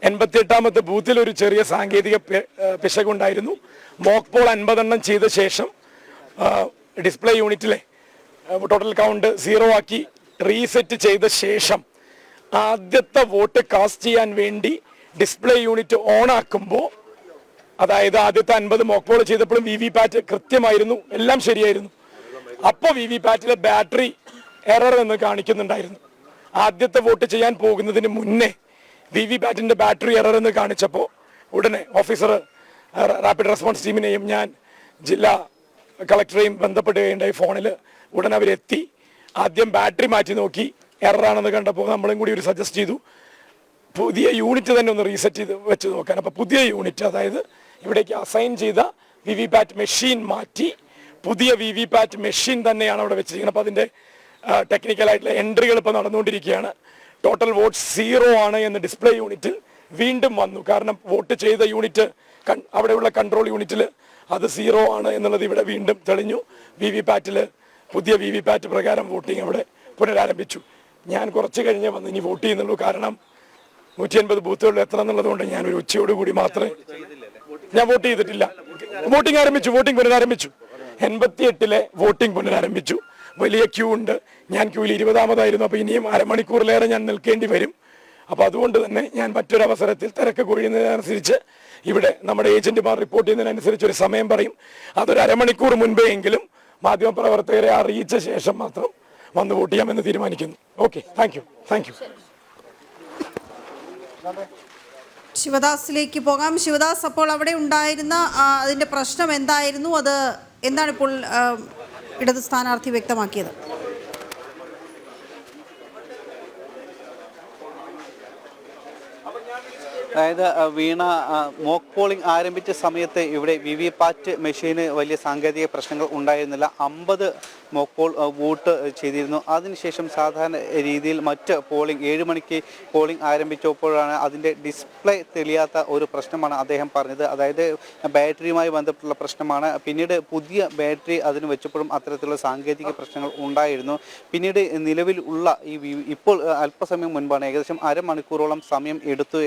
88ാമത്തെ ബൂത്തിൽ ഒരു ചെറിയ സാങ്കേതിക പിശകുണ്ടായിരുന്നു. മോക്ക് പോൾ 50 എണ്ണം ചെയ്ത ശേഷം ഡിസ്പ്ലേ യൂണിറ്റിലെ ടോട്ടൽ കൗണ്ട് 0 ആക്കി റീസെറ്റ് ചെയ്ത ശേഷം ആദ്യത്തെ വോട്ട് കാസ്റ്റ് ചെയ്യാൻ വേണ്ടി ഡിസ്പ്ലേ യൂണിറ്റ് ഓൺ ആക്കുമ്പോൾ, അതായത് ആദ്യത്തെ 50 മോക്ക് പോൾ ചെയ്തപ്പോഴും VVPAT കൃത്യമായിരുന്നു, എല്ലാം ശരിയായിരുന്നു. അപ്പോൾ VVPATലെ ബാറ്ററി എറർ എന്ന് കാണിക്കുന്നുണ്ടായിരുന്നു. ആദ്യത്തെ വോട്ട് ചെയ്യാൻ പോകുന്നതിന് മുന്നേ VVPATന്റെ ബാറ്ററി എറർ എന്ന് കാണിച്ചപ്പോൾ ഉടനെ ഓഫീസർ റാപ്പിഡ് റെസ്പോൺസ് ടീമിനെയും ഞാൻ ജില്ലാ കളക്ടറെയും ബന്ധപ്പെടുകയുണ്ടായി ഫോണിൽ. ഉടനെ അവരെത്തി. ആദ്യം ബാറ്ററി മാറ്റി നോക്കി, എററാണെന്ന് കണ്ടപ്പോൾ നമ്മളും കൂടി ഒരു സജസ്റ്റ് ചെയ്തു പുതിയ യൂണിറ്റ് തന്നെ ഒന്ന് റീസെറ്റ് ചെയ്ത് വെച്ച് നോക്കാൻ. അപ്പോൾ പുതിയ യൂണിറ്റ്, അതായത് ഇവിടേക്ക് അസൈൻ ചെയ്ത VVPAT മെഷീൻ മാറ്റി പുതിയ VVPAT മെഷീൻ തന്നെയാണ് അവിടെ വെച്ചിരിക്കുന്നത്. അപ്പോൾ അതിൻ്റെ ടെക്നിക്കലായിട്ടുള്ള എൻട്രികൾ ഇപ്പോൾ നടന്നുകൊണ്ടിരിക്കുകയാണ്. ടോട്ടൽ വോട്ട് 0 ആണ് എന്ന് ഡിസ്പ്ലേ യൂണിറ്റിൽ വീണ്ടും വന്നു. കാരണം വോട്ട് ചെയ്ത യൂണിറ്റ് അവിടെയുള്ള കൺട്രോൾ യൂണിറ്റിൽ അത് 0 ആണ് എന്നുള്ളത് ഇവിടെ വീണ്ടും തെളിഞ്ഞു. VVPATൽ പുതിയ VVPAT പ്രകാരം വോട്ടിംഗ് അവിടെ പുനരാരംഭിച്ചു. ഞാൻ കുറച്ച് കഴിഞ്ഞേ വന്ന് ഇനി വോട്ട് ചെയ്യുന്നുള്ളൂ. കാരണം 180 ബൂത്തുകളിൽ എത്ര എന്നുള്ളതുകൊണ്ട് ഞാൻ ഒരു ഉച്ചയോടുകൂടി മാത്രമേ ഞാൻ വോട്ട് ചെയ്തിട്ടില്ല. വോട്ടിംഗ് ആരംഭിച്ചു, വോട്ടിംഗ് പുനരാരംഭിച്ചു. 88ലെ വോട്ടിംഗ് പുനരാരംഭിച്ചു. വലിയ ക്യൂ ഉണ്ട്. ഞാൻ ക്യൂവിൽ 20ാമതായിരുന്നു. അപ്പോൾ ഇനിയും അരമണിക്കൂറിലേറെ ഞാൻ നിൽക്കേണ്ടി വരും. അപ്പോൾ അതുകൊണ്ട് തന്നെ ഞാൻ മറ്റൊരവസരത്തിൽ തിരക്ക് കൊഴിയുന്നതിനനുസരിച്ച് ഇവിടെ നമ്മുടെ ഏജന്റുമാർ റിപ്പോർട്ട് ചെയ്യുന്നതിനനുസരിച്ച് ഒരു സമയം പറയും. അതൊരു അരമണിക്കൂർ മുൻപേ എങ്കിലും മാധ്യമപ്രവർത്തകരെ അറിയിച്ച ശേഷം മാത്രം വന്ന് വോട്ട് ചെയ്യാമെന്ന് തീരുമാനിക്കുന്നു. Okay, thank you. ശിവദാസിലേക്ക് പോകാം. ശിവദാസ്, അപ്പോൾ അവിടെ ഉണ്ടായിരുന്ന അതിൻ്റെ പ്രശ്നം എന്തായിരുന്നു? അത് എന്താണ് ഇപ്പോൾ ഇടത് സ്ഥാനാർത്ഥി വ്യക്തമാക്കിയത്? അതായത് വീണ മോക്ക് പോളിംഗ് ആരംഭിച്ച സമയത്ത് ഇവിടെ VVPAT മെഷീന് വലിയ സാങ്കേതിക പ്രശ്നങ്ങൾ ഉണ്ടായിരുന്നില്ല. 50 മോക്ക് പോൾ വോട്ട് ചെയ്തിരുന്നു. അതിനുശേഷം സാധാരണ രീതിയിൽ മറ്റ് പോളിംഗ് 7 മണിക്ക് പോളിംഗ് ആരംഭിച്ചപ്പോഴാണ് അതിൻ്റെ ഡിസ്പ്ലേ തെളിയാത്ത ഒരു പ്രശ്നമാണ് അദ്ദേഹം പറഞ്ഞത്. അതായത് ബാറ്ററിയുമായി ബന്ധപ്പെട്ടുള്ള പ്രശ്നമാണ്. പിന്നീട് പുതിയ ബാറ്ററി അതിന് വെച്ചപ്പോഴും അത്തരത്തിലുള്ള സാങ്കേതിക പ്രശ്നങ്ങൾ ഉണ്ടായിരുന്നു. പിന്നീട് നിലവിൽ ഉള്ള ഇപ്പോൾ അല്പസമയം മുൻപാണ്, ഏകദേശം അരമണിക്കൂറോളം സമയം എടുത്തു.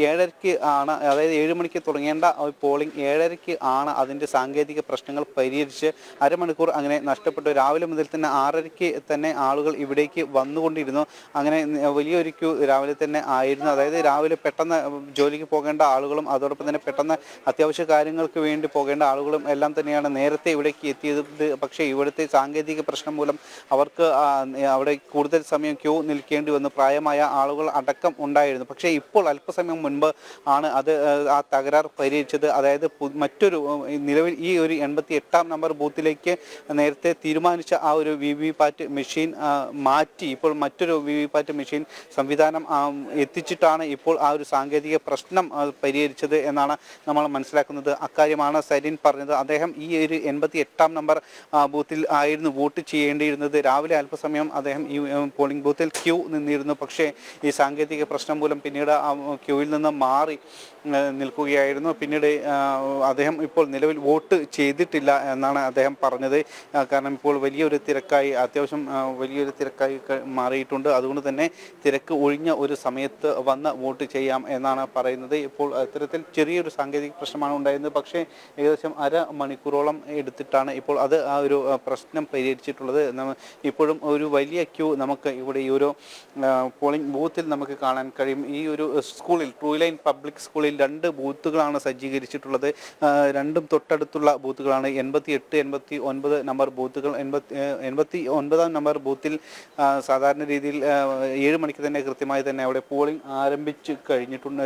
7:30 ആണ്, അതായത് 7 മണിക്ക് തുടങ്ങേണ്ട പോളിംഗ് 7:30 ആണ് അതിൻ്റെ സാങ്കേതിക പ്രശ്നങ്ങൾ പരിഹരിച്ച് അരമണിക്കൂർ അങ്ങനെ നഷ്ടപ്പെട്ടു. രാവിലെ മുതൽ തന്നെ 6:30 തന്നെ ആളുകൾ ഇവിടേക്ക് വന്നുകൊണ്ടിരുന്നു. അങ്ങനെ വലിയൊരു ക്യൂ രാവിലെ തന്നെ ആയിരുന്നു. അതായത് രാവിലെ പെട്ടെന്ന് ജോലിക്ക് പോകേണ്ട ആളുകളും അതോടൊപ്പം തന്നെ പെട്ടെന്ന് അത്യാവശ്യ കാര്യങ്ങൾക്ക് വേണ്ടി പോകേണ്ട ആളുകളും എല്ലാം തന്നെയാണ് നേരത്തെ ഇവിടേക്ക് എത്തിയത്. പക്ഷേ ഇവിടുത്തെ സാങ്കേതിക പ്രശ്നം മൂലം അവർക്ക് അവിടെ കൂടുതൽ സമയം ക്യൂ നിൽക്കേണ്ടി വന്നു. പ്രായമായ ആളുകൾ അടക്കം ഉണ്ടായിരുന്നു. പക്ഷേ ഇപ്പോൾ അല്പസമയം മുൻപ് ആണ് ആ തകരാർ പരിഹരിച്ചത്. അതായത് മറ്റൊരു നിലവിൽ ഈ ഒരു 88ാം നമ്പർ ബൂത്തിലേക്ക് നേരത്തെ തീരുമാനിച്ച ആ ഒരു VVPAT മെഷീൻ മാറ്റി ഇപ്പോൾ മറ്റൊരു VVPAT മെഷീൻ സംവിധാനം എത്തിച്ചിട്ടാണ് ഇപ്പോൾ ആ ഒരു സാങ്കേതിക പ്രശ്നം പരിഹരിച്ചത് എന്നാണ് നമ്മൾ മനസ്സിലാക്കുന്നത്. അക്കാര്യമാണ് സരിൻ പറഞ്ഞത്. അദ്ദേഹം ഈ ഒരു 88ാം നമ്പർ ബൂത്തിൽ ആയിരുന്നു വോട്ട് ചെയ്യേണ്ടിയിരുന്നത്. രാവിലെ അല്പസമയം അദ്ദേഹം ഈ പോളിംഗ് ബൂത്തിൽ ക്യൂ നിന്നിരുന്നു. പക്ഷേ ഈ സാങ്കേതിക പ്രശ്നം മൂലം പിന്നീട് ആ ക്യൂവിൽ നിന്ന് മാറി നിൽക്കുകയായിരുന്നു. പിന്നീട് അദ്ദേഹം ഇപ്പോൾ നിലവിൽ വോട്ട് ചെയ്തിട്ടില്ല എന്നാണ് അദ്ദേഹം പറഞ്ഞത്. കാരണം ഇപ്പോൾ വലിയൊരു തിരക്കായി, അത്യാവശ്യം വലിയൊരു തിരക്കായി മാറിയിട്ടുണ്ട്. അതുകൊണ്ട് തന്നെ തിരക്ക് ഒഴിഞ്ഞ ഒരു സമയത്ത് വന്ന് വോട്ട് ചെയ്യാം എന്നാണ് പറയുന്നത്. ഇപ്പോൾ അത്തരത്തിൽ ചെറിയൊരു സാങ്കേതിക പ്രശ്നമാണ് ഉണ്ടായിരുന്നത്. പക്ഷേ ഏകദേശം അരമണിക്കൂറോളം എടുത്തിട്ടാണ് ഇപ്പോൾ അത് ആ ഒരു പ്രശ്നം പരിഹരിച്ചിട്ടുള്ളത്. ഇപ്പോഴും ഒരു വലിയ ക്യൂ നമുക്ക് ഇവിടെ ഈ ഒരു പോളിംഗ് ബൂത്തിൽ നമുക്ക് കാണാൻ കഴിയും. ഈ ഒരു സ്കൂളിൽ, ട്രൂ ലൈൻ പബ്ലിക് സ്കൂളിൽ 2 ബൂത്തുകളാണ് സജ്ജീകരിച്ചിട്ടുള്ളത്. രണ്ടും തൊട്ടടുത്തുള്ള ബൂത്തുകളാണ്. 88, 89 നമ്പർ ബൂത്തുകൾ. 89ാം നമ്പർ ബൂത്തിൽ സാധാരണ രീതിയിൽ 7 മണിക്ക് തന്നെ കൃത്യമായി തന്നെ അവിടെ പോളിംഗ് ആരംഭിച്ച് കഴിഞ്ഞിട്ടുണ്ട്.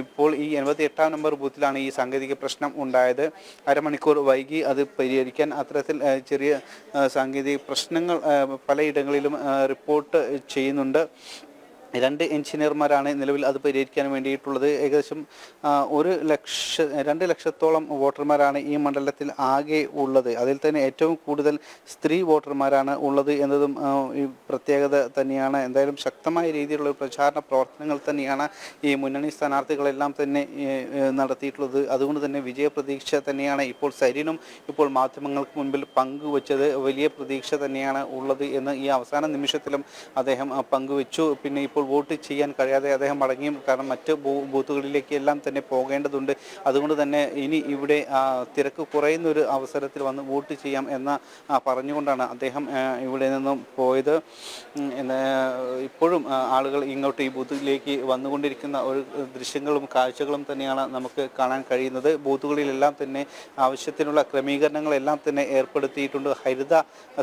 ഇപ്പോൾ ഈ 88ാം നമ്പർ ബൂത്തിലാണ് ഈ സാങ്കേതിക പ്രശ്നം ഉണ്ടായത്. അരമണിക്കൂർ വൈകി അത് പരിഹരിക്കാൻ. അത്തരത്തിൽ ചെറിയ സാങ്കേതിക പ്രശ്നങ്ങൾ പലയിടങ്ങളിലും റിപ്പോർട്ട് ചെയ്യുന്നുണ്ട്. 2 എഞ്ചിനീയർമാരാണ് നിലവിൽ അത് പരിഹരിക്കാൻ വേണ്ടിയിട്ടുള്ളത്. ഏകദേശം 2 ലക്ഷത്തോളം വോട്ടർമാരാണ് ഈ മണ്ഡലത്തിൽ ആകെ ഉള്ളത്. അതിൽ തന്നെ ഏറ്റവും കൂടുതൽ സ്ത്രീ വോട്ടർമാരാണ് ഉള്ളത് എന്നതും ഈ പ്രത്യേകത തന്നെയാണ്. എന്തായാലും ശക്തമായ രീതിയിലുള്ള പ്രചാരണ പ്രവർത്തനങ്ങൾ തന്നെയാണ് ഈ മുന്നണി സ്ഥാനാർത്ഥികളെല്ലാം തന്നെ നടത്തിയിട്ടുള്ളത്. അതുകൊണ്ട് തന്നെ വിജയപ്രതീക്ഷ തന്നെയാണ് ഇപ്പോൾ സരിനും ഇപ്പോൾ മാധ്യമങ്ങൾക്ക് മുൻപിൽ പങ്കുവച്ചത്. വലിയ പ്രതീക്ഷ തന്നെയാണ് ഉള്ളത് എന്ന് ഈ അവസാന നിമിഷത്തിലും അദ്ദേഹം പങ്കുവച്ചു. പിന്നെ ഇപ്പോൾ ഇപ്പോൾ വോട്ട് ചെയ്യാൻ കഴിയാതെ അദ്ദേഹം മടങ്ങിയും, കാരണം മറ്റ് ബൂത്തുകളിലേക്ക് എല്ലാം തന്നെ പോകേണ്ടതുണ്ട്. അതുകൊണ്ട് തന്നെ ഇനി ഇവിടെ തിരക്ക് കുറയുന്ന ഒരു അവസരത്തിൽ വന്ന് വോട്ട് ചെയ്യാം എന്ന് പറഞ്ഞുകൊണ്ടാണ് അദ്ദേഹം ഇവിടെ നിന്നും പോയത്. ഇപ്പോഴും ആളുകൾ ഇങ്ങോട്ട് ഈ ബൂത്തിലേക്ക് വന്നുകൊണ്ടിരിക്കുന്ന ഒരു ദൃശ്യങ്ങളും കാഴ്ചകളും തന്നെയാണ് നമുക്ക് കാണാൻ കഴിയുന്നത്. ബൂത്തുകളിലെല്ലാം തന്നെ ആവശ്യത്തിനുള്ള ക്രമീകരണങ്ങളെല്ലാം തന്നെ ഏർപ്പെടുത്തിയിട്ടുണ്ട്.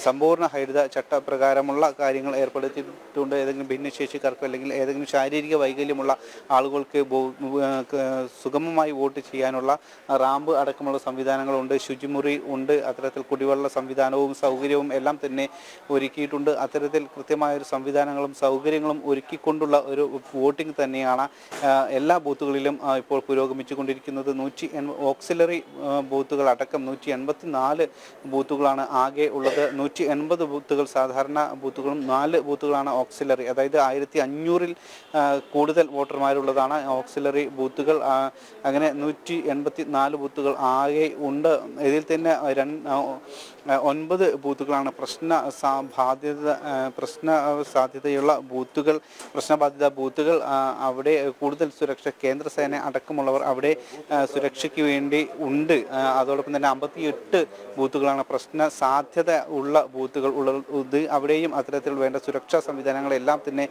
സമ്പൂർണ്ണ ഹരിത ചട്ടപ്രകാരമുള്ള കാര്യങ്ങൾ ഏർപ്പെടുത്തിയിട്ടുണ്ട്. ഏതെങ്കിലും ഭിന്നശേഷിക്കാർക്കോ അല്ലെങ്കിൽ ഏതെങ്കിലും ശാരീരിക വൈകല്യമുള്ള ആളുകൾക്ക് സുഗമമായി വോട്ട് ചെയ്യാനുള്ള റാമ്പ് അടക്കമുള്ള സംവിധാനങ്ങളുണ്ട്, ശുചിമുറി ഉണ്ട്, അത്തരത്തിൽ കുടിവെള്ള സംവിധാനവും സൗകര്യവും എല്ലാം തന്നെ ഒരുക്കിയിട്ടുണ്ട്. അത്തരത്തിൽ കൃത്യമായൊരു സംവിധാനങ്ങളും സൗകര്യങ്ങളും ഒരുക്കിക്കൊണ്ടുള്ള ഒരു വോട്ടിംഗ് തന്നെയാണ് എല്ലാ ബൂത്തുകളിലും ഇപ്പോൾ പുരോഗമിച്ചുകൊണ്ടിരിക്കുന്നത്. ഓക്സിലറി ബൂത്തുകൾ അടക്കം 184 ബൂത്തുകളാണ് ആകെ ഉള്ളത്. 180 ബൂത്തുകൾ സാധാരണ ബൂത്തുകളും 4 ബൂത്തുകളാണ് ഓക്സിലറി. അതായത് 1500-ൽ കൂടുതൽ വോട്ടർമാരുള്ളതാണ് ഓക്സിലറി ബൂത്തുകൾ. അങ്ങനെ 184 ബൂത്തുകൾ ആകെ ഉണ്ട്. ഇതിൽ തന്നെ 9 ബൂത്തുകളാണ് പ്രശ്നസാധ്യതയുള്ള ബൂത്തുകൾ. അവിടെ കൂടുതൽ സുരക്ഷ, കേന്ദ്രസേന അടക്കമുള്ളവർ അവിടെ സുരക്ഷയ്ക്ക് വേണ്ടി ഉണ്ട്. അതോടൊപ്പം തന്നെ 58 ബൂത്തുകളാണ് പ്രശ്ന സാധ്യത ഉള്ള ബൂത്തുകൾ ഉള്ളത്. അവിടെയും അത്തരത്തിൽ വേണ്ട സുരക്ഷാ സംവിധാനങ്ങളെല്ലാം തന്നെ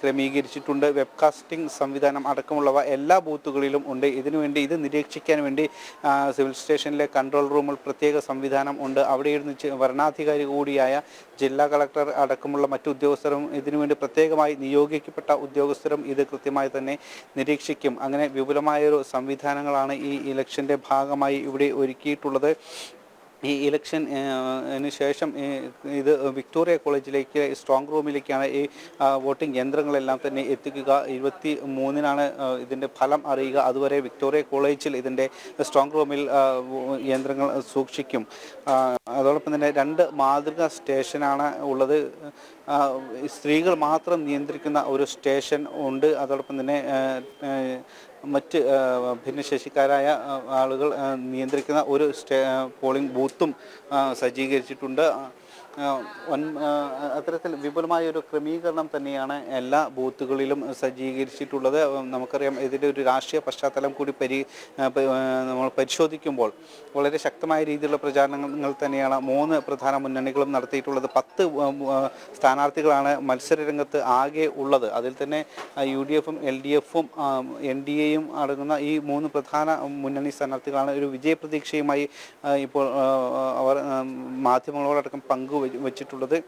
ക്രമീകരിച്ചിട്ടുണ്ട്. വെബ്കാസ്റ്റിംഗ് സംവിധാനം അടക്കമുള്ളവ എല്ലാ ബൂത്തുകളിലും ഉണ്ട്. ഇതിനുവേണ്ടി ഇത് നിരീക്ഷിക്കാൻ വേണ്ടി സിവിൽ സ്റ്റേഷനിലെ കൺട്രോൾ റൂമിൽ പ്രത്യേക സംവിധാനം ഉണ്ട്. അവിടെ ഇരുന്ന് വരണാധികാരി കൂടിയായ ജില്ലാ കളക്ടർ അടക്കമുള്ള മറ്റു ഉദ്യോഗസ്ഥരും ഇതിനുവേണ്ടി പ്രത്യേകമായി നിയോഗിക്കപ്പെട്ട ഉദ്യോഗസ്ഥരും ഇത് കൃത്യമായി തന്നെ നിരീക്ഷിക്കും. അങ്ങനെ വിപുലമായൊരു സംവിധാനങ്ങളാണ് ഈ ഇലക്ഷൻ്റെ ഭാഗമായി ഇവിടെ ഒരുക്കിയിട്ടുള്ളത്. ഈ ഇലക്ഷന് ശേഷം ഇത് വിക്ടോറിയ കോളേജിലേക്ക് സ്ട്രോങ് റൂമിലേക്കാണ് ഈ വോട്ടിംഗ് യന്ത്രങ്ങളെല്ലാം തന്നെ എത്തിക്കുക. 23-നാണ് ഇതിൻ്റെ ഫലം അറിയുക. അതുവരെ വിക്ടോറിയ കോളേജിൽ ഇതിൻ്റെ സ്ട്രോങ് റൂമിൽ യന്ത്രങ്ങൾ സൂക്ഷിക്കും. അതോടൊപ്പം തന്നെ 2 മാതൃകാ സ്റ്റേഷനാണ് ഉള്ളത്. സ്ത്രീകൾ മാത്രം നിയന്ത്രിക്കുന്ന ഒരു സ്റ്റേഷൻ ഉണ്ട്. അതോടൊപ്പം തന്നെ മറ്റ് ഭിന്നശേഷിക്കാരായ ആളുകൾ നിയന്ത്രിക്കുന്ന ഒരു പോളിംഗ് ബൂത്തും സജ്ജീകരിച്ചിട്ടുണ്ട്. അത്തരത്തിൽ വിപുലമായ ഒരു ക്രമീകരണം തന്നെയാണ് എല്ലാ ബൂത്തുകളിലും സജ്ജീകരിച്ചിട്ടുള്ളത്. നമുക്കറിയാം, ഇതിൻ്റെ ഒരു രാഷ്ട്രീയ പശ്ചാത്തലം കൂടി നമ്മൾ പരിശോധിക്കുമ്പോൾ വളരെ ശക്തമായ രീതിയിലുള്ള പ്രചാരണങ്ങൾ തന്നെയാണ് 3 പ്രധാന മുന്നണികളും നടത്തിയിട്ടുള്ളത്. 10 സ്ഥാനാർത്ഥികളാണ് മത്സരരംഗത്ത് ആകെ ഉള്ളത്. അതിൽ തന്നെ UDF-ഉം LDF-ഉം NDA-യും അടങ്ങുന്ന ഈ 3 പ്രധാന മുന്നണി സ്ഥാനാർത്ഥികളാണ് ഒരു വിജയപ്രതീക്ഷയുമായി ഇപ്പോൾ അവർ മാധ്യമങ്ങളോടക്കം പങ്കുവച്ചിട്ടുള്ളത്.